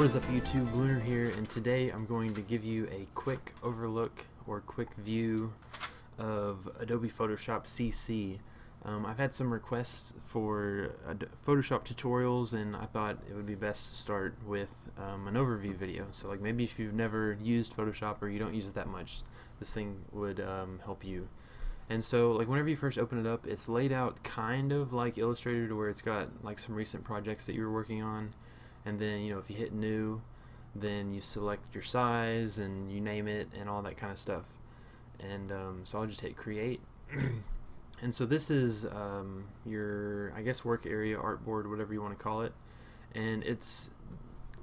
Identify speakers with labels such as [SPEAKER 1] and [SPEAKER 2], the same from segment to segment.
[SPEAKER 1] What is up YouTube, Lunar here, and today I'm going to give you a quick overlook or quick view of Adobe Photoshop CC. I've had some requests for Photoshop tutorials, and I thought it would be best to start with an overview video. So like maybe if you've never used Photoshop or you don't use it that much, this thing would help you. And so like whenever you first open it up, it's laid out kind of like Illustrator, to where it's got like some recent projects that you were working on. And then, if you hit new, then you select your size and you name it and all that kind of stuff. And so I'll just hit create. And so this is your, I guess, work area, artboard, whatever you want to call it. And it's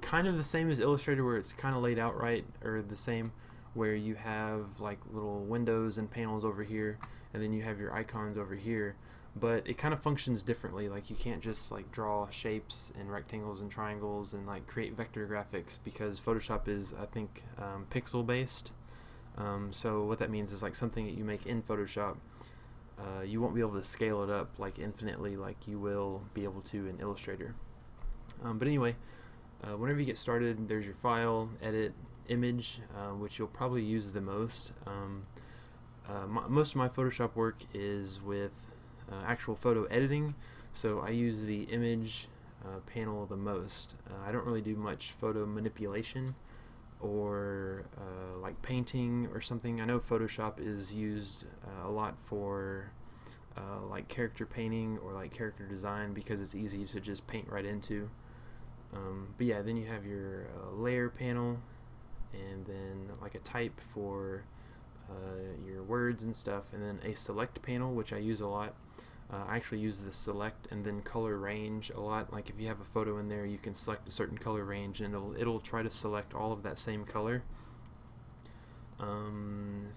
[SPEAKER 1] kind of the same as Illustrator, where it's kind of laid out right, or the same, where you have like little windows and panels over here, and then you have your icons over here. But it kind of functions differently. Like you can't just like draw shapes and rectangles and triangles and like create vector graphics, because Photoshop is, I think, pixel based. So what that means is like something that you make in Photoshop, you won't be able to scale it up like infinitely like you will be able to in Illustrator. But anyway, whenever you get started, there's your file, edit, image, which you'll probably use the most. Most of my Photoshop work is with actual photo editing, so I use the image panel the most. I don't really do much photo manipulation or like painting or something. I know Photoshop is used a lot for like character painting or like character design, because it's easy to just paint right into. But yeah, then you have your layer panel, and then like a type for your words and stuff, and then a select panel, which I use a lot. I actually use the select and then color range a lot. Like if you have a photo in there, you can select a certain color range and it'll try to select all of that same color.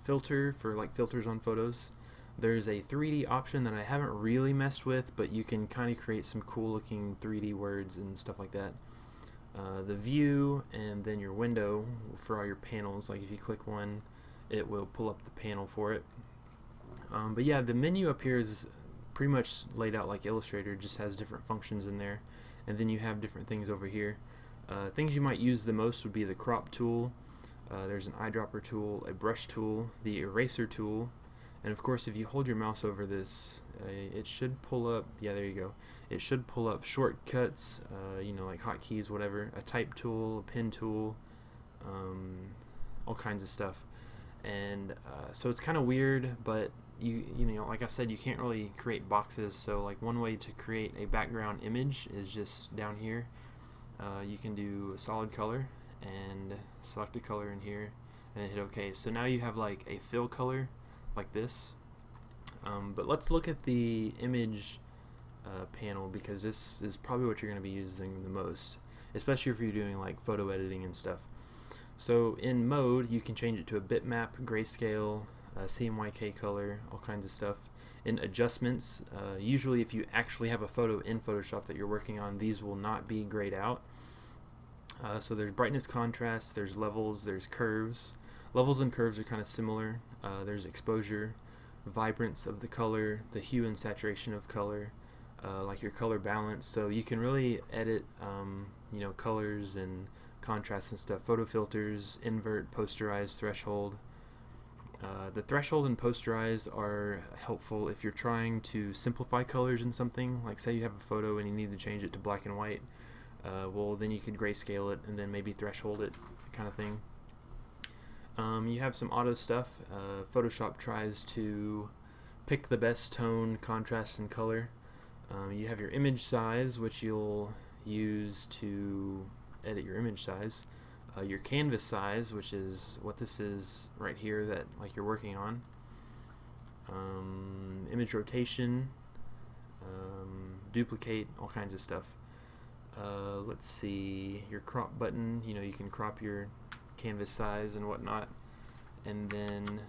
[SPEAKER 1] Filter for like filters on photos. There's a 3D option that I haven't really messed with, but you can kind of create some cool looking 3D words and stuff like that. The view, and then your window for all your panels. Like if you click one, it will pull up the panel for it. But yeah, the menu up here is pretty much laid out like Illustrator, just has different functions in there. And then you have different things over here. Things you might use the most would be the crop tool. There's an eyedropper tool, a brush tool, the eraser tool, and of course if you hold your mouse over this, it should pull up, yeah, there you go, it should pull up shortcuts, like hotkeys, whatever, a type tool, a pen tool, all kinds of stuff. And so it's kind of weird, but like I said, you can't really create boxes. So like one way to create a background image is just down here. You can do a solid color and select a color in here and hit OK. So now you have like a fill color like this. But let's look at the image panel, because this is probably what you're going to be using the most, especially if you're doing like photo editing and stuff. So in mode, you can change it to a bitmap, grayscale, CMYK color, all kinds of stuff. In adjustments, usually if you actually have a photo in Photoshop that you're working on, these will not be grayed out. So there's brightness, contrast, there's levels, there's curves. Levels and curves are kind of similar. There's exposure, vibrance of the color, the hue and saturation of color, like your color balance. So you can really edit colors and contrast and stuff. Photo filters, invert, posterize, threshold. The threshold and posterize are helpful if you're trying to simplify colors in something. Like say you have a photo and you need to change it to black and white. Well, then you could grayscale it and then maybe threshold it, kind of thing. You have some auto stuff. Photoshop tries to pick the best tone, contrast, and color. You have your image size, which you'll use to edit your image size. Your canvas size, which is what this is right here that like you're working on. Image rotation, duplicate, all kinds of stuff. Let's see, your crop button, you can crop your canvas size and whatnot. And then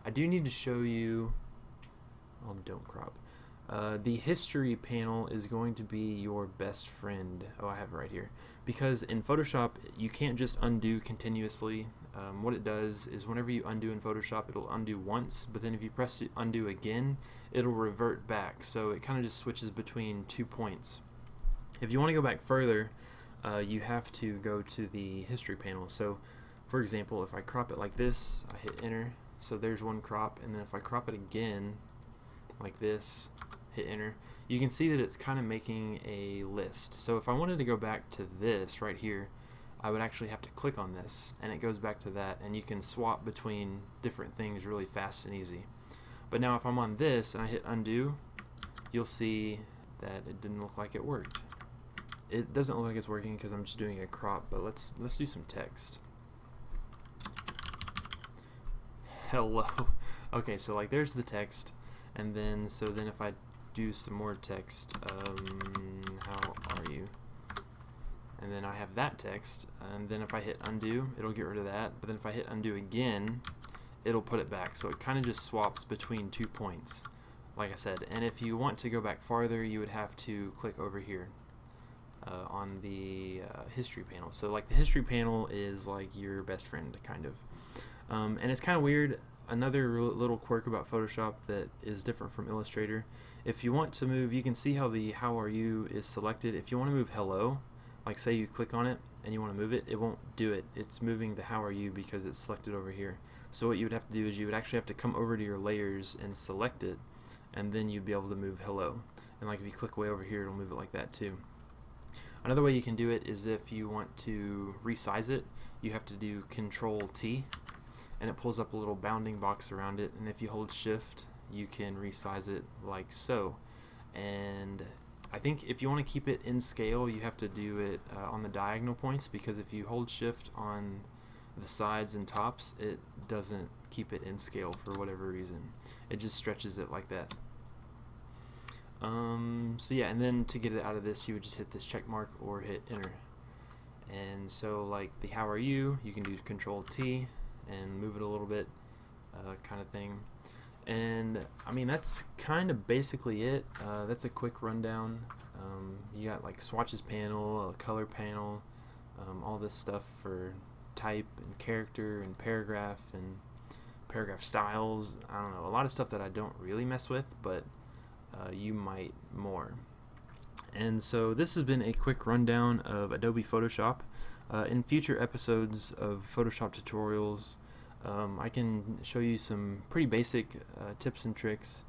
[SPEAKER 1] I do need to show you, oh, don't crop. The history panel is going to be your best friend. Oh, I have it right here. Because in Photoshop, you can't just undo continuously. What it does is whenever you undo in Photoshop, it'll undo once, but then if you press undo again, it'll revert back. So it kind of just switches between 2 points. If you want to go back further, you have to go to the history panel. So for example, if I crop it like this, I hit enter, so there's one crop, and then if I crop it again like this, hit enter, you can see that it's kind of making a list. So if I wanted to go back to this right here, I would actually have to click on this and it goes back to that, and you can swap between different things really fast and easy. But now if I'm on this and I hit undo, you'll see that it didn't look like it worked. It doesn't look like it's working because I'm just doing a crop, but let's do some text. Hello. Okay, so like there's the text, and then if I do some more text, how are you? And then I have that text, and then if I hit undo, it'll get rid of that, but then if I hit undo again, it'll put it back. So it kind of just swaps between 2 points, like I said. And if you want to go back farther, you would have to click over here on the history panel. So like the history panel is like your best friend, kind of. And it's kind of weird. Another little quirk about Photoshop that is different from Illustrator, if you want to move, you can see how the how are you is selected. If you want to move hello, like say you click on it and you want to move it, it won't do it. It's moving the how are you because it's selected over here. So what you would have to do is you would actually have to come over to your layers and select it, and then you'd be able to move hello. And like if you click way over here, it'll move it like that too. Another way you can do it is if you want to resize it, you have to do Control T, and it pulls up a little bounding box around it, and if you hold shift you can resize it like so. And I think if you want to keep it in scale, you have to do it on the diagonal points, because if you hold shift on the sides and tops, it doesn't keep it in scale for whatever reason. It just stretches it like that. So yeah, and then to get it out of this, you would just hit this check mark or hit enter. And so like the how are you can do Control T and move it a little bit, kind of thing. And I mean, that's kind of basically it. That's a quick rundown. You got like swatches panel, a color panel, all this stuff for type and character and paragraph styles. I don't know, a lot of stuff that I don't really mess with, but you might more. And so this has been a quick rundown of Adobe Photoshop. In future episodes of Photoshop tutorials, I can show you some pretty basic tips and tricks,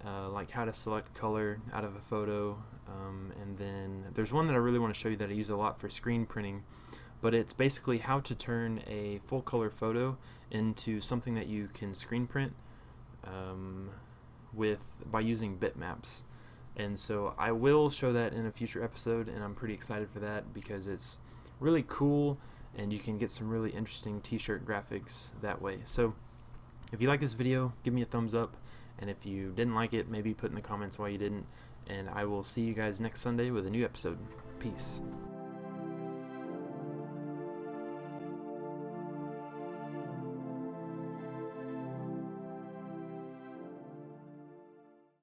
[SPEAKER 1] like how to select color out of a photo, and then there's one that I really want to show you that I use a lot for screen printing, but it's basically how to turn a full color photo into something that you can screen print by using bitmaps. And so I will show that in a future episode, and I'm pretty excited for that because it's really cool and you can get some really interesting t-shirt graphics that way. So if you like this video, give me a thumbs up, and if you didn't like it, maybe put in the comments why you didn't, and I will see you guys next Sunday with a new episode. Peace.